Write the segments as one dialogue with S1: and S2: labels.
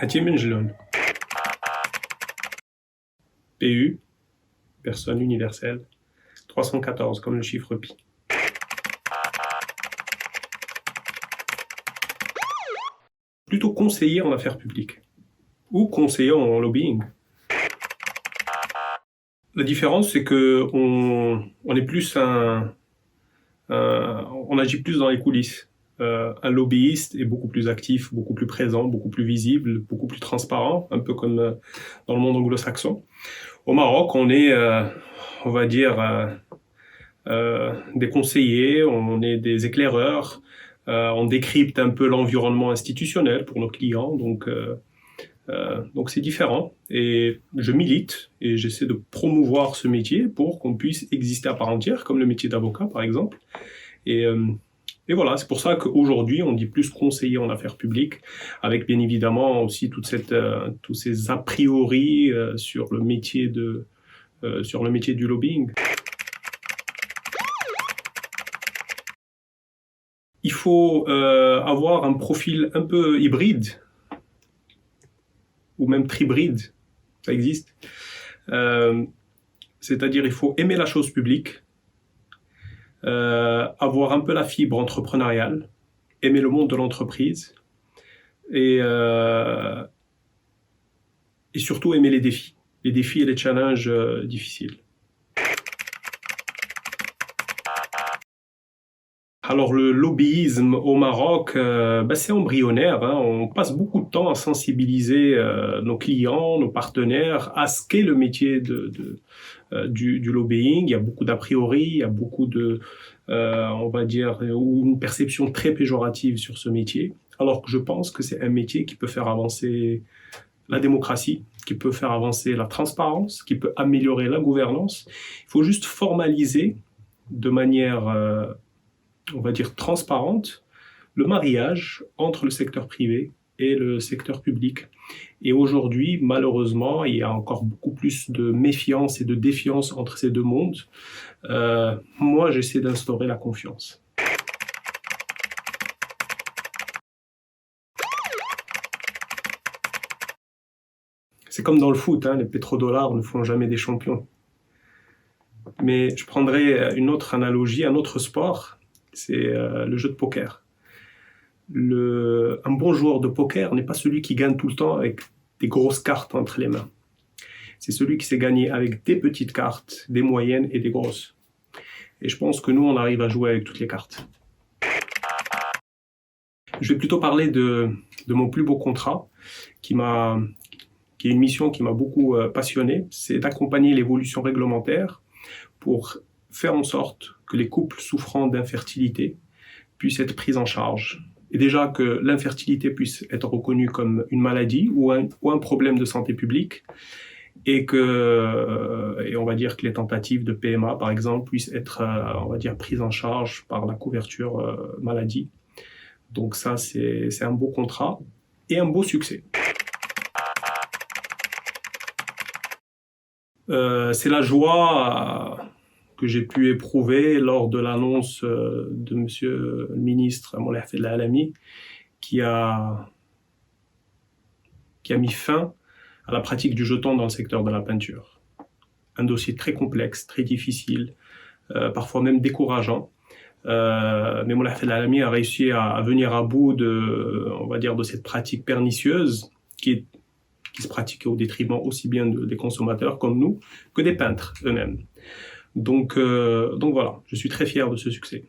S1: Hatim Njloun. PU, personne universelle. 314 comme le chiffre pi. Plutôt conseiller en affaires publiques ou conseiller en lobbying. La différence, c'est que on est plus on agit plus dans les coulisses. Un lobbyiste est beaucoup plus actif, beaucoup plus présent, beaucoup plus visible, beaucoup plus transparent, un peu comme dans le monde anglo-saxon. Au Maroc, on est, on va dire, des conseillers, on est des éclaireurs, on décrypte un peu l'environnement institutionnel pour nos clients, donc c'est différent. Et je milite et j'essaie de promouvoir ce métier pour qu'on puisse exister à part entière, comme le métier d'avocat par exemple. Et, euh, et voilà, c'est pour ça qu'aujourd'hui on dit plus conseiller en affaires publiques, avec bien évidemment aussi tous ces a priori sur le métier du lobbying. Il faut avoir un profil un peu hybride, ou même tribride, ça existe. Euh, C'est-à-dire il faut aimer la chose publique, avoir un peu la fibre entrepreneuriale, aimer le monde de l'entreprise et, euh, et surtout aimer les défis et les challenges difficiles. Alors le lobbyisme au Maroc, c'est embryonnaire, hein. On passe beaucoup de temps à sensibiliser nos clients, nos partenaires à ce qu'est le métier du lobbying. Il y a beaucoup d'a priori, il y a beaucoup on va dire, ou une perception très péjorative sur ce métier. Alors que je pense que c'est un métier qui peut faire avancer la démocratie, qui peut faire avancer la transparence, qui peut améliorer la gouvernance. Il faut juste formaliser de manière on va dire, transparente, le mariage entre le secteur privé et le secteur public. Et aujourd'hui, malheureusement, il y a encore beaucoup plus de méfiance et de défiance entre ces deux mondes. Moi, j'essaie d'instaurer la confiance. C'est comme dans le foot, hein, les pétrodollars ne font jamais des champions. Mais je prendrais une autre analogie, un autre sport, c'est le jeu de poker. Un bon joueur de poker n'est pas celui qui gagne tout le temps avec des grosses cartes entre les mains. C'est celui qui sait gagner avec des petites cartes, des moyennes et des grosses. Et je pense que nous, on arrive à jouer avec toutes les cartes. Je vais plutôt parler de mon plus beau contrat, qui est une mission qui m'a beaucoup passionné. C'est d'accompagner l'évolution réglementaire pour faire en sorte que les couples souffrant d'infertilité puissent être pris en charge. Et déjà que l'infertilité puisse être reconnue comme une maladie ou un problème de santé publique, et on va dire que les tentatives de PMA, par exemple, puissent être, on va dire, prises en charge par la couverture maladie. Donc ça, c'est un beau contrat et un beau succès. C'est la joie que j'ai pu éprouver lors de l'annonce de Monsieur le ministre Moulay Hafid Alami, qui a mis fin à la pratique du jeton dans le secteur de la peinture. Un dossier très complexe, très difficile, parfois même décourageant. Mais Moulay Hafid Alami a réussi à venir à bout on va dire, de cette pratique pernicieuse qui se pratiquait au détriment aussi bien des consommateurs comme nous que des peintres eux-mêmes. Donc voilà, je suis très fier de ce succès.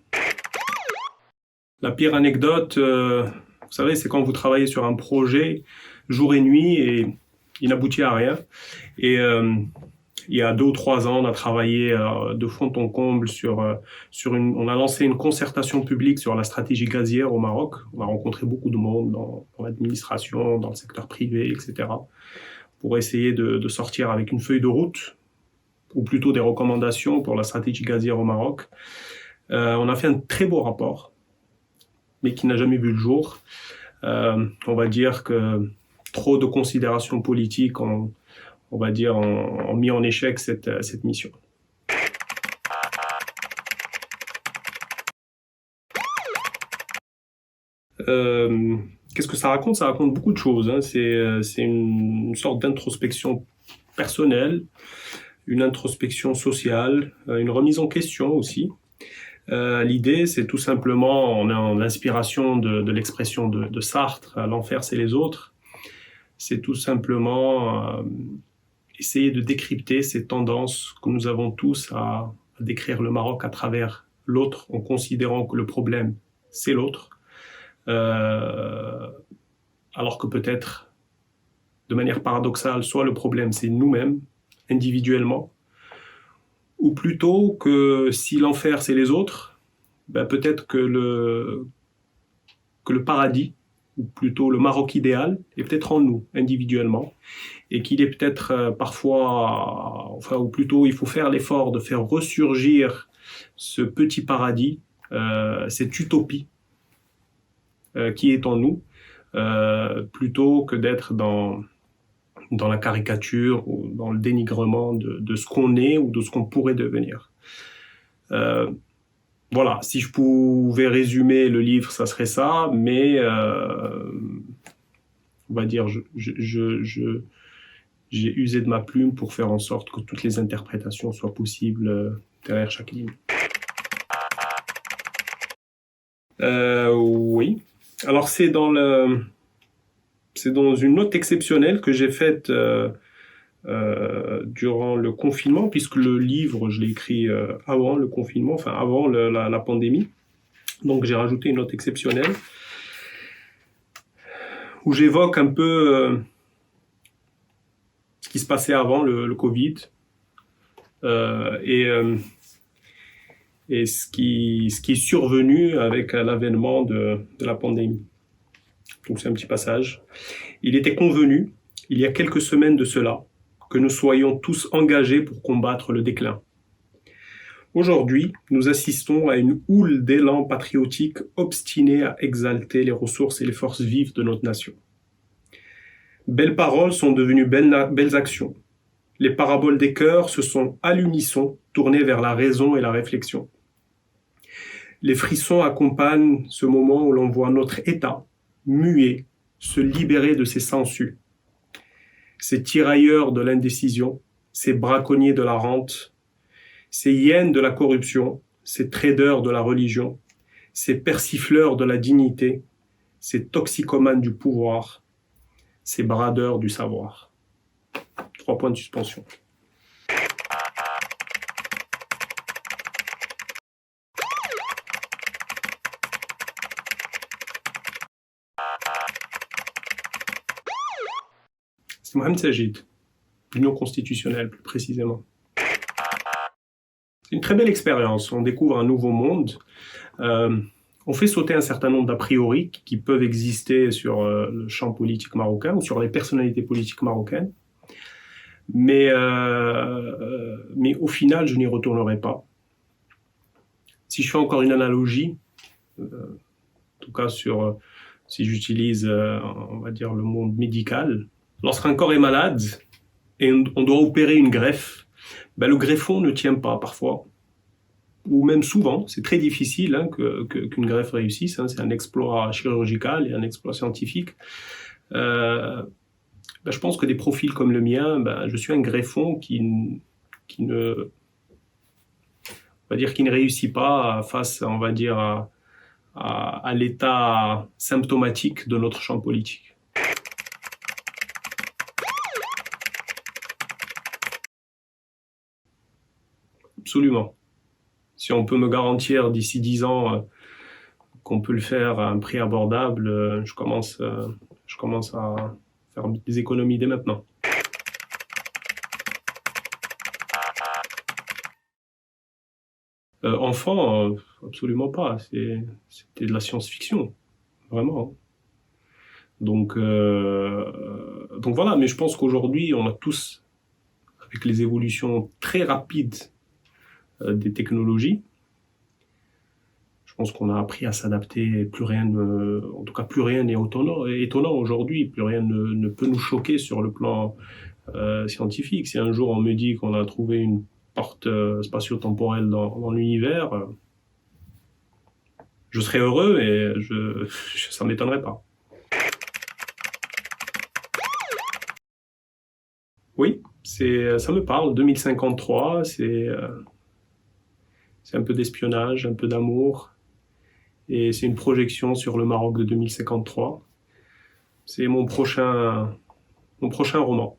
S1: La pire anecdote, vous savez, c'est quand vous travaillez sur un projet jour et nuit et il n'aboutit à rien. Et il y a 2 ou 3 ans, on a travaillé de fond en comble on a lancé une concertation publique sur la stratégie gazière au Maroc. On a rencontré beaucoup de monde dans l'administration, dans le secteur privé, etc. pour essayer de sortir avec une feuille de route, ou plutôt des recommandations pour la stratégie gazière au Maroc. On a fait un très beau rapport, mais qui n'a jamais vu le jour. On va dire que trop de considérations politiques ont mis en échec cette mission. Qu'est-ce que ça raconte? Ça raconte beaucoup de choses, hein. C'est une sorte d'introspection personnelle, une introspection sociale, une remise en question aussi. L'idée, c'est tout simplement, on est en inspiration de l'expression de Sartre, l'enfer c'est les autres, c'est tout simplement essayer de décrypter ces tendances que nous avons tous à décrire le Maroc à travers l'autre, en considérant que le problème, c'est l'autre, alors que peut-être, de manière paradoxale, soit le problème, c'est nous-mêmes, individuellement, ou plutôt que si l'enfer, c'est les autres, ben peut-être que le paradis, ou plutôt le Maroc idéal, est peut-être en nous, individuellement, et qu'il est peut-être parfois, enfin, ou plutôt il faut faire l'effort de faire ressurgir ce petit paradis, cette utopie qui est en nous, plutôt que d'être dans la caricature ou dans le dénigrement de ce qu'on est ou de ce qu'on pourrait devenir. Voilà, si je pouvais résumer le livre, ça serait ça, mais on va dire, j'ai usé de ma plume pour faire en sorte que toutes les interprétations soient possibles derrière chaque ligne. Oui. Alors c'est dans une note exceptionnelle que j'ai faite durant le confinement, puisque le livre, je l'ai écrit avant le confinement, enfin avant la pandémie. Donc j'ai rajouté une note exceptionnelle où j'évoque un peu ce qui se passait avant le Covid et ce qui est survenu avec l'avènement de la pandémie. Donc c'est un petit passage. Il était convenu, il y a quelques semaines de cela, que nous soyons tous engagés pour combattre le déclin. Aujourd'hui, nous assistons à une houle d'élan patriotique obstinée à exalter les ressources et les forces vives de notre nation. Belles paroles sont devenues belles actions. Les paraboles des cœurs se sont à l'unisson tournées vers la raison et la réflexion. Les frissons accompagnent ce moment où l'on voit notre État, muet, se libérer de ses sangsues. Ces tirailleurs de l'indécision, ces braconniers de la rente, ces hyènes de la corruption, ces traders de la religion, ces persifleurs de la dignité, ces toxicomanes du pouvoir, ces bradeurs du savoir. 3 points de suspension. C'est Mohamed Sajid, l'Union constitutionnelle plus précisément. C'est une très belle expérience, on découvre un nouveau monde, on fait sauter un certain nombre d'a priori qui peuvent exister sur le champ politique marocain ou sur les personnalités politiques marocaines, mais au final je n'y retournerai pas. Si je fais encore une analogie, en tout cas si j'utilise on va dire le monde médical, lorsqu'un corps est malade et on doit opérer une greffe, le greffon ne tient pas parfois, ou même souvent, c'est très difficile qu'une greffe réussisse, c'est un exploit chirurgical et un exploit scientifique. Je pense que des profils comme le mien, je suis un greffon qui ne réussit pas face, on va dire, à l'état symptomatique de notre champ politique. Absolument. Si on peut me garantir d'ici 10 ans qu'on peut le faire à un prix abordable, je commence à faire des économies dès maintenant. Enfant, absolument pas. C'était de la science-fiction, vraiment. Donc voilà, mais je pense qu'aujourd'hui, on a tous, avec les évolutions très rapides des technologies, je pense qu'on a appris à s'adapter. En tout cas, plus rien n'est étonnant aujourd'hui. Plus rien ne peut nous choquer sur le plan scientifique. Si un jour on me dit qu'on a trouvé une porte spatio-temporelle dans l'univers, Je serais heureux et ça m'étonnerait pas. Oui, ça me parle. 2053, c'est un peu d'espionnage, un peu d'amour, et c'est une projection sur le Maroc de 2053. C'est mon prochain roman.